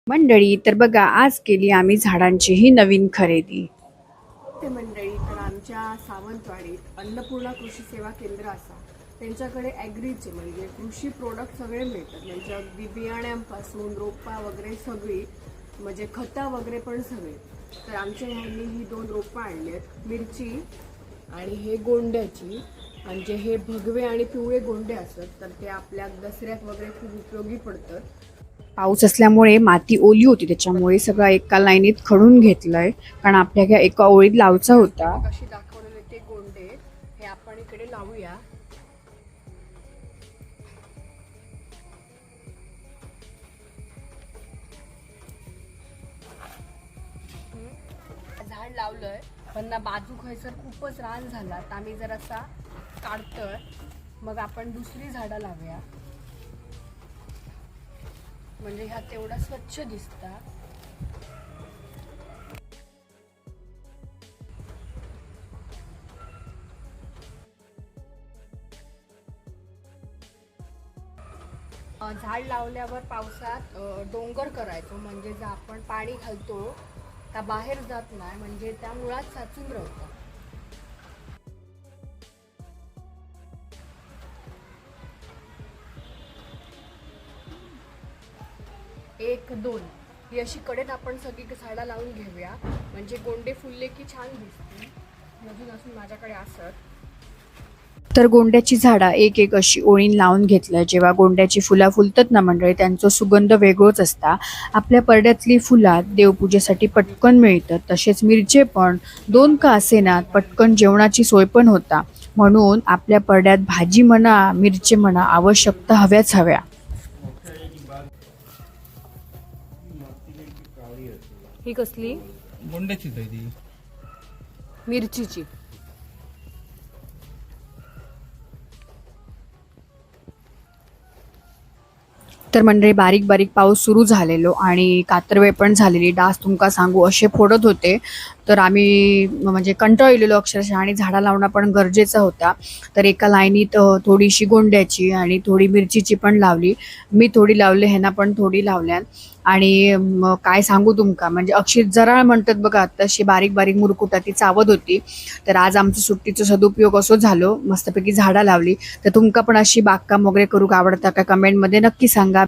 मंडळी तर बघा, आज केली आम्ही झाडांची ही नवीन खरेदी. ते मंडळी तर आमच्या सावंतवाडीत अन्नपूर्णा कृषी सेवा केंद्र असा त्यांच्याकडे ॲग्रीचे म्हणजे कृषी प्रोडक्ट सगळे मिळतात. म्हणजे अगदी बियाण्यांपासून रोपा वगैरे सगळी, म्हणजे खतं वगैरे पण सगळे. तर आमच्या ह्यांनी ही 2 रोपं आणली आहेत, मिरची आणि हे गोंड्याची. म्हणजे हे भगवे आणि पिवळे गोंडे असतात, तर ते आपल्या दसऱ्यात वगैरे खूप उपयोगी पडतात. पाऊस असल्यामुळे माती ओली होती, त्याच्यामुळे सगळं एका लाईनीत खडून घेतलंय, कारण आपल्या एका ओळीत लावचा होता. कशी दाखवलेले ते गोंडे हे आपण इकडे लावूया. झाड लावलंय पण ना बाजू खैसर खूपच रान झाला, तर आम्ही जर असा काढतोय, मग आपण दुसरी झाडं लावूया. म्हणजे ह्या तेवढा स्वच्छ दिसतात. झाड लावल्यावर पावसात डोंगर करायचो, म्हणजे जर आपण पाणी घालतो त्या बाहेर जात नाही, म्हणजे त्या मुळात साचून राहतं. 1 2 ही अशी कडेत आपण सगळी झाडं लावून घेऊया, म्हणजे गोंडे फुलले की छान दिसतील. अजून माझ्याकडे असत. तर गोंड्याची झाडं एक एक अशी ओळीन लावून घेतलं. जेव्हा गोंड्याची फुलं फुलतात ना मंडळी, त्यांचा सुगंध वेगळोच असता. आपल्या परड्यातली फुलं देवपूजेसाठी पटकन मिळतात. तसेच मिरचे पण 2 का असेनात, पटकन जेवणाची सोय पण होता. म्हणून आपल्या परड्यात भाजी म्हणा मिरची म्हणा आवश्यकता हव्याच हव्या. ही कसली? गोंड्याचीच आहे ती. मिरचीची. तर मंडळी बारीक बारीक पाऊस सुरू झालेलो आणि कातरवेळ पण झालेली. डास तुमका सांगू असे फोडत होते, तर आम्ही म्हणजे कंटाळलेलो अक्षरशः, आणि झाडा लावणं पण गरजेचा होता. तर एका लाईनीत थोडीशी गोंड्याची आणि थोडी मिरचीची पण लावली. मी थोडी लावली, ह्यांना पण थोडी लावल्यान. आणि काय सांगू तुमका, म्हणजे अक्षर जराळ म्हणतात बघा, तशी बारीक बारीक मुरकुटा ती चावत होती. तर आज आमचं सुट्टीचा सदुपयोग असो झालो, मस्तपैकी झाडा लावली. तर तुमका पण अशी बागकाम वगैरे करू आवडता का, कमेंटमध्ये नक्की सांगा.